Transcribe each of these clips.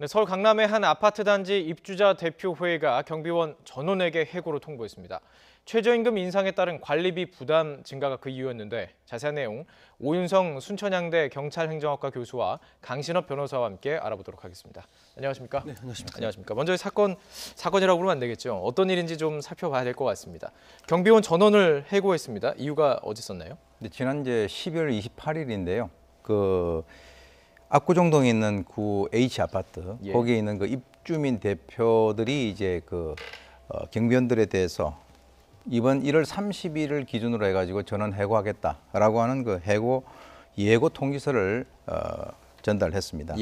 네, 서울 강남의 한 아파트 단지 입주자 대표회가 경비원 전원에게 해고를 통보했습니다. 최저임금 인상에 따른 관리비 부담 증가가 그 이유였는데 자세한 내용 오윤성 순천향대 경찰행정학과 교수와 강신업 변호사와 함께 알아보도록 하겠습니다. 안녕하십니까? 네, 안녕하십니까? 안녕하십니까? 먼저 사건이라고 그러면 안 되겠죠. 어떤 일인지 좀 살펴봐야 될 것 같습니다. 경비원 전원을 해고했습니다. 이유가 어디 있었나요? 네, 지난 이제 12월 28일인데요. 압구정동에 있는 구 H 아파트 거기에 있는 그 입주민 대표들이 이제 경비원들에 대해서 이번 1월 30일을 기준으로 해가지고 전원 해고하겠다라고 하는 그 해고 예고 통지서를 전달했습니다.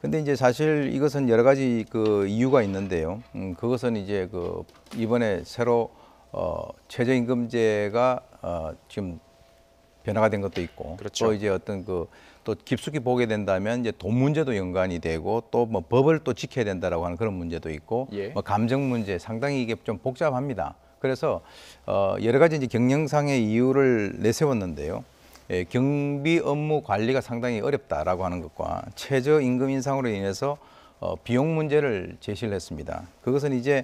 근데 이제 사실 이것은 여러 가지 이유가 있는데요. 그것은 이제 이번에 새로 최저임금제가 지금 변화가 된 것도 있고, 그렇죠. 또 이제 어떤 또 깊숙이 보게 된다면 이제 돈 문제도 연관이 되고 또 뭐 법을 또 지켜야 된다라고 하는 그런 문제도 있고, 뭐 감정 문제 상당히 이게 좀 복잡합니다. 그래서 여러 가지 이제 경영상의 이유를 내세웠는데요. 경비 업무 관리가 상당히 어렵다라고 하는 것과 최저임금 인상으로 인해서 비용 문제를 제시를 했습니다. 그것은 이제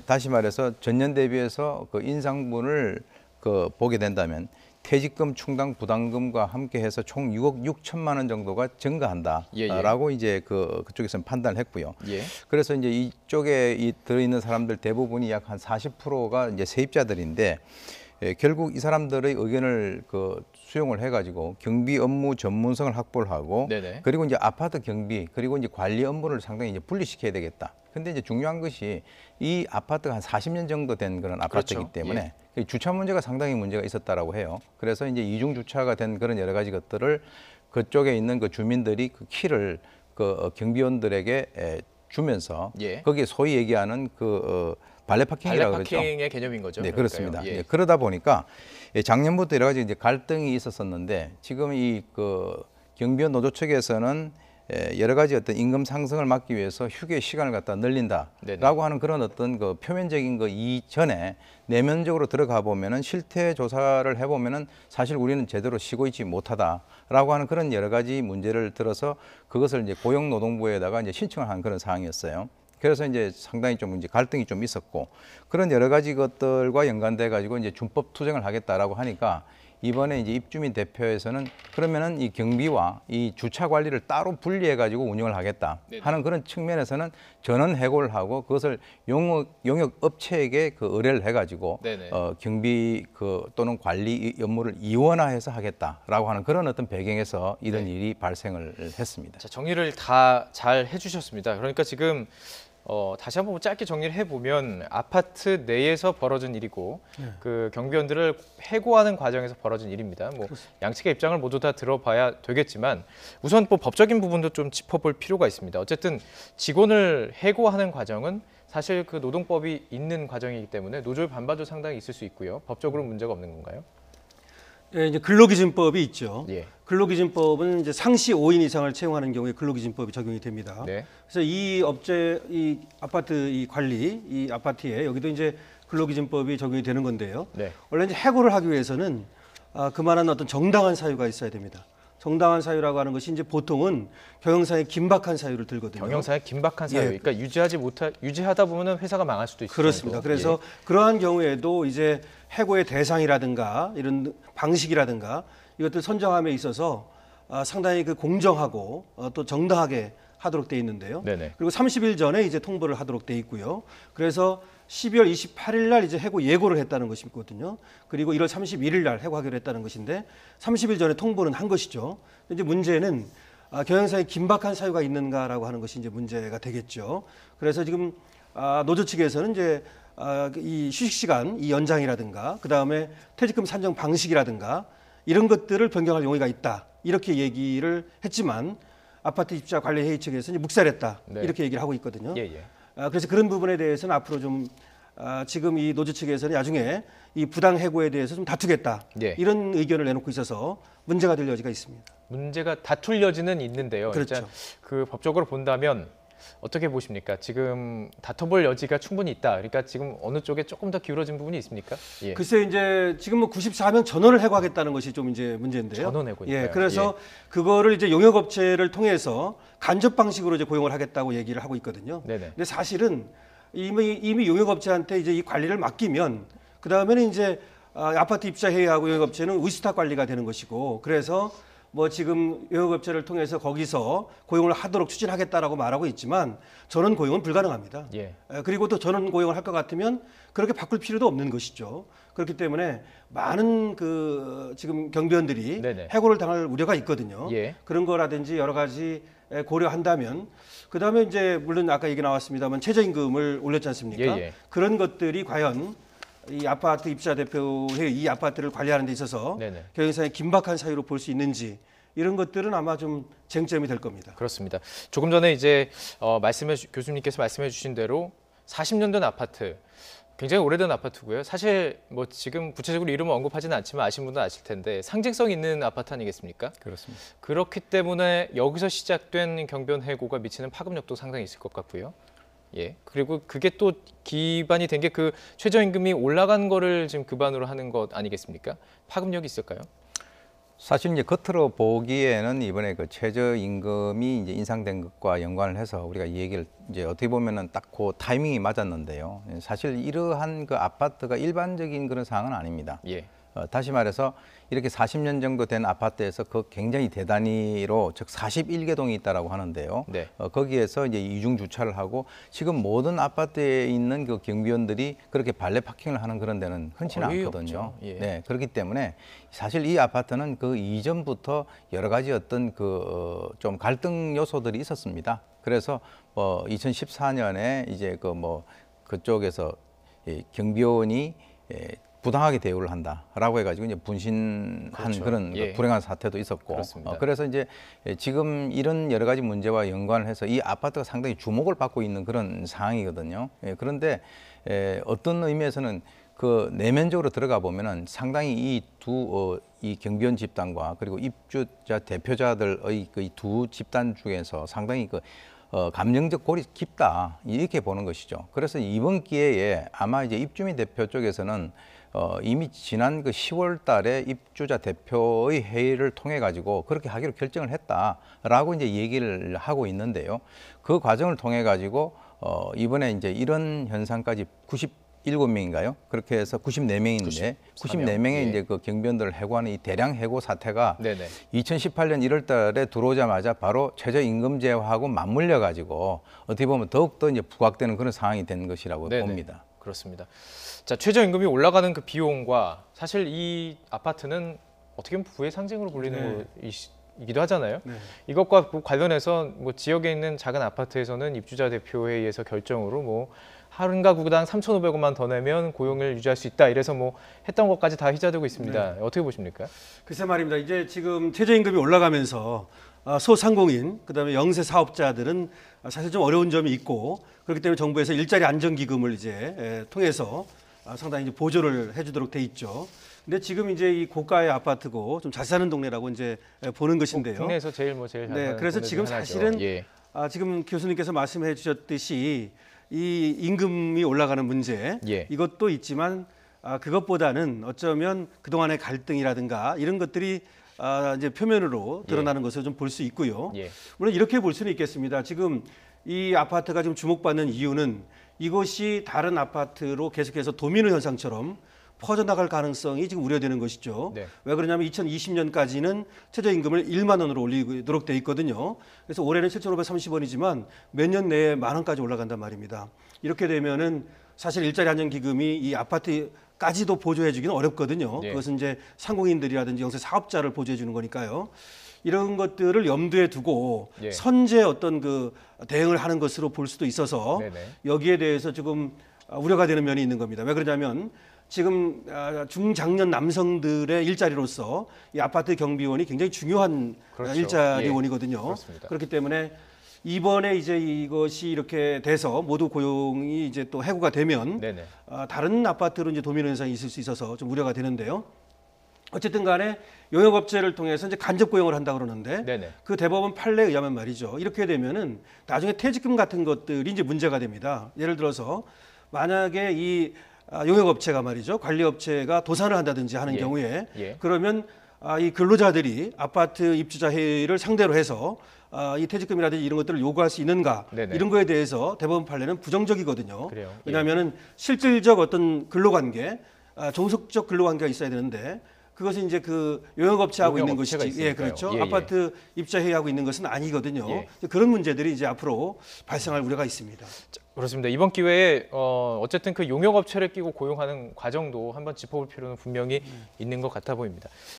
다시 말해서 전년 대비해서 그 인상분을 보게 된다면 퇴직금 충당 부담금과 함께해서 총 6억 6천만 원 정도가 증가한다라고 이제 그쪽에서는 판단을 했고요. 그래서 이제 이쪽에 들어있는 사람들 대부분이 약 한 40%가 이제 세입자들인데 결국 이 사람들의 의견을 수용을 해가지고 경비 업무 전문성을 확보를 하고 그리고 이제 아파트 경비 그리고 이제 관리 업무를 상당히 이제 분리시켜야 되겠다. 근데 이제 중요한 것이 이 아파트가 한 40년 정도 된 그런 아파트이기 때문에 주차 문제가 상당히 문제가 있었다라고 해요. 그래서 이제 이중 주차가 된 그런 여러 가지 것들을 그쪽에 있는 그 주민들이 그 키를 경비원들에게 주면서 거기에 소위 얘기하는 발레 파킹이라고 그러죠. 발레파킹의 개념인 거죠. 네, 그렇습니다. 그러다 보니까 작년부터 여러 가지 이제 갈등이 있었었는데 지금 이 경비원 노조 측에서는 여러 가지 어떤 임금 상승을 막기 위해서 휴게 시간을 갖다 늘린다라고 하는 그런 어떤 표면적인 거 이전에 내면적으로 들어가 보면은 실태 조사를 해보면은 사실 우리는 제대로 쉬고 있지 못하다라고 하는 그런 여러 가지 문제를 들어서 그것을 이제 고용노동부에다가 이제 신청을 한 그런 상황이었어요. 그래서 이제 상당히 좀 이제 갈등이 좀 있었고 그런 여러 가지 것들과 연관돼 가지고 이제 준법 투쟁을 하겠다라고 하니까 이번에 이제 입주민 대표에서는 그러면은 이 경비와 이 주차 관리를 따로 분리해 가지고 운영을 하겠다 하는 그런 측면에서는 전원 해고를 하고 그것을 용역 업체에게 의뢰를 해 가지고 경비 또는 관리 업무를 이원화해서 하겠다라고 하는 그런 어떤 배경에서 이런 일이 발생을 했습니다. 자, 정리를 다 잘 해주셨습니다. 그러니까 지금 다시 한번 짧게 정리를 해보면 아파트 내에서 벌어진 일이고 그 경비원들을 해고하는 과정에서 벌어진 일입니다. 뭐 양측의 입장을 모두 다 들어봐야 되겠지만 우선 뭐 법적인 부분도 좀 짚어볼 필요가 있습니다. 어쨌든 직원을 해고하는 과정은 사실 그 노동법이 있는 과정이기 때문에 노조의 반발도 상당히 있을 수 있고요. 법적으로 문제가 없는 건가요? 네, 이제 근로기준법이 있죠. 근로기준법은 이제 상시 5인 이상을 채용하는 경우에 근로기준법이 적용이 됩니다. 그래서 이 아파트 이 관리, 이 아파트에 여기도 이제 근로기준법이 적용이 되는 건데요. 원래 이제 해고를 하기 위해서는 그만한 어떤 정당한 사유가 있어야 됩니다. 정당한 사유라고 하는 것이 이제 보통은 경영상의 긴박한 사유를 들거든요. 경영상의 긴박한 사유. 그러니까 유지하다 보면은 회사가 망할 수도 있습니다. 그렇습니다. 그래서 그러한 경우에도 이제 해고의 대상이라든가 이런 방식이라든가 이것들 선정함에 있어서 상당히 공정하고 또 정당하게 하도록 돼 있는데요. 그리고 30일 전에 이제 통보를 하도록 돼 있고요. 그래서 12월 28일 날 이제 해고 예고를 했다는 것이거든요. 그리고 1월 31일 날 해고하기로 했다는 것인데 30일 전에 통보는 한 것이죠. 이제 문제는 경영상의 긴박한 사유가 있는가라고 하는 것이 이제 문제가 되겠죠. 그래서 지금 노조 측에서는 이제 이 휴식 시간 이 연장이라든가 그 다음에 퇴직금 산정 방식이라든가 이런 것들을 변경할 용의가 있다 이렇게 얘기를 했지만 아파트 입주자 관리 회의 측에서 이제 묵살했다 이렇게 얘기를 하고 있거든요. 그래서 그런 부분에 대해서는 앞으로 좀 지금 이 노조 측에서는 나중에 이 부당 해고에 대해서 좀 다투겠다 이런 의견을 내놓고 있어서 문제가 될 여지가 있습니다. 문제가 다툴 여지는 있는데요. 일단 그 법적으로 본다면 어떻게 보십니까? 지금 다퉈볼 여지가 충분히 있다. 그러니까 지금 어느 쪽에 조금 더 기울어진 부분이 있습니까? 예. 글쎄 이제 지금 뭐 94명 전원을 해고하겠다는 것이 좀 이제 문제인데요. 전원 해고니까요. 예, 그래서 그거를 이제 용역업체를 통해서 간접 방식으로 이제 고용을 하겠다고 얘기를 하고 있거든요. 네네. 근데 사실은 이미 용역업체한테 이제 이 관리를 맡기면 그 다음에는 이제 아파트 입주자 회의하고 용역업체는 의수탁 관리가 되는 것이고, 그래서 뭐 지금 용역업체를 통해서 거기서 고용을 하도록 추진하겠다라고 말하고 있지만 전원 고용은 불가능합니다. 예. 그리고 또 전원 고용을 할 것 같으면 그렇게 바꿀 필요도 없는 것이죠. 그렇기 때문에 많은 그 지금 경비원들이 네네. 해고를 당할 우려가 있거든요. 예. 그런 거라든지 여러 가지 고려한다면, 그 다음에 이제 물론 아까 얘기 나왔습니다만 최저임금을 올렸지 않습니까? 예. 그런 것들이 과연 이 아파트 입주자 대표회 이 아파트를 관리하는 데 있어서 네네. 경영상의 긴박한 사유로 볼 수 있는지, 이런 것들은 아마 좀 쟁점이 될 겁니다. 그렇습니다. 조금 전에 이제 교수님께서 말씀해 주신 대로 40년 된 아파트, 굉장히 오래된 아파트고요. 사실 뭐 지금 구체적으로 이름을 언급하지는 않지만 아시는 분도 아실 텐데 상징성 있는 아파트 아니겠습니까? 그렇습니다. 그렇기 때문에 여기서 시작된 경비원 해고가 미치는 파급력도 상당히 있을 것 같고요. 예. 그리고 그게 또 기반이 된 게 그 최저임금이 올라간 거를 지금 기반으로 하는 것 아니겠습니까? 파급력이 있을까요? 사실 이제 겉으로 보기에는 이번에 그 최저임금이 이제 인상된 것과 연관을 해서 우리가 이 얘기를 이제 어떻게 보면은 딱 그 타이밍이 맞았는데요. 사실 이러한 그 아파트가 일반적인 그런 상황은 아닙니다. 예. 다시 말해서 이렇게 40년 정도 된 아파트에서 그 굉장히 대단위로 즉 41개 동이 있다라고 하는데요. 네. 거기에서 이제 이중 주차를 하고 지금 모든 아파트에 있는 그 경비원들이 그렇게 발레 파킹을 하는 그런 데는 흔치는 거의 않거든요. 없죠. 예. 네, 그렇기 때문에 사실 이 아파트는 그 이전부터 여러 가지 어떤 그 좀 갈등 요소들이 있었습니다. 그래서 2014년에 이제 그 뭐 그쪽에서 경비원이 부당하게 대우를 한다라고 해가지고 이제 분신한 그렇죠. 그런 예. 불행한 사태도 있었고, 그렇습니다. 그래서 이제 지금 이런 여러 가지 문제와 연관을 해서 이 아파트가 상당히 주목을 받고 있는 그런 상황이거든요. 그런데 어떤 의미에서는 그 내면적으로 들어가 보면은 상당히 이 이 경비원 집단과 그리고 입주자 대표자들의 그 두 집단 중에서 상당히 그 감정적 골이 깊다 이렇게 보는 것이죠. 그래서 이번 기회에 아마 이제 입주민 대표 쪽에서는 이미 지난 그 10월 달에 입주자 대표의 회의를 통해 가지고 그렇게 하기로 결정을 했다라고 이제 얘기를 하고 있는데요. 그 과정을 통해 가지고 이번에 이제 이런 현상까지 97명인가요? 그렇게 해서 94명인데 94명의 예. 이제 그 경비원들을 해고하는 이 대량 해고 사태가 네네. 2018년 1월 달에 들어오자마자 바로 최저임금제하고 맞물려 가지고 어떻게 보면 더욱더 이제 부각되는 그런 상황이 된 것이라고 네네. 봅니다. 그렇습니다. 자, 최저임금이 올라가는 그 비용과 사실 이 아파트는 어떻게 보면 부의 상징으로 불리는 이기도 하잖아요. 네. 이것과 관련해서 뭐 지역에 있는 작은 아파트에서는 입주자 대표회의에서 결정으로 뭐 하루인가 구당 3,500원만 더 내면 고용을 유지할 수 있다. 이래서 뭐 했던 것까지 다 희자되고 있습니다. 어떻게 보십니까? 글쎄 말입니다. 이제 지금 최저임금이 올라가면서 소상공인, 그다음에 영세 사업자들은 사실 좀 어려운 점이 있고, 그렇기 때문에 정부에서 일자리 안정기금을 이제 통해서 상당히 이제 보조를 해주도록 돼 있죠. 근데 지금 이제 이 고가의 아파트고 좀 잘 사는 동네라고 이제 보는 것인데요. 국내에서 제일 잘 네, 사는 그래서 동네 지금 중 하나죠. 사실은 예. 지금 교수님께서 말씀해 주셨듯이 이 임금이 올라가는 문제, 예. 이것도 있지만 그것보다는 어쩌면 그동안의 갈등이라든가 이런 것들이 이제 표면으로 드러나는 것을 좀 볼 수 있고요. 예. 물론 이렇게 볼 수는 있겠습니다. 지금 이 아파트가 좀 주목받는 이유는 이것이 다른 아파트로 계속해서 도미노 현상처럼 퍼져나갈 가능성이 지금 우려되는 것이죠. 네. 왜 그러냐면 2020년까지는 최저임금을 1만 원으로 올리도록 돼 있거든요. 그래서 올해는 7,530원이지만 몇 년 내에 10,000원까지 올라간단 말입니다. 이렇게 되면은 사실 일자리 안정기금이 이 아파트까지도 보조해주기는 어렵거든요. 네. 그것은 이제 상공인들이라든지 영세 사업자를 보조해주는 거니까요. 이런 것들을 염두에 두고 예. 선제 어떤 그 대응을 하는 것으로 볼 수도 있어서 네네. 여기에 대해서 조금 우려가 되는 면이 있는 겁니다. 왜 그러냐면 지금 중장년 남성들의 일자리로서 이 아파트 경비원이 굉장히 중요한 그렇죠. 일자리원이거든요. 그렇습니다. 그렇기 때문에 이번에 이제 이것이 이렇게 돼서 모두 고용이 이제 또 해고가 되면 네네. 다른 아파트로 이제 도미노 현상이 있을 수 있어서 좀 우려가 되는데요. 어쨌든 간에 용역업체를 통해서 이제 간접 고용을 한다 그러는데 네네. 그 대법원 판례에 의하면 말이죠. 이렇게 되면은 나중에 퇴직금 같은 것들이 이제 문제가 됩니다. 예를 들어서 만약에 이 용역업체가 말이죠. 관리업체가 도산을 한다든지 하는 예. 경우에 예. 그러면 이 근로자들이 아파트 입주자 회의를 상대로 해서 이 퇴직금이라든지 이런 것들을 요구할 수 있는가 네네. 이런 거에 대해서 대법원 판례는 부정적이거든요. 그래요. 예. 왜냐하면은 실질적 어떤 근로관계, 종속적 근로관계가 있어야 되는데 그것은 이제 그 용역업체하고 있는 용역업체가 것이지. 있으니까요. 예, 그렇죠. 예, 예. 아파트 입주자 회의하고 있는 것은 아니거든요. 예. 그런 문제들이 이제 앞으로 발생할 우려가 있습니다. 그렇습니다. 이번 기회에 어쨌든 그 용역업체를 끼고 고용하는 과정도 한번 짚어볼 필요는 분명히 있는 것 같아 보입니다.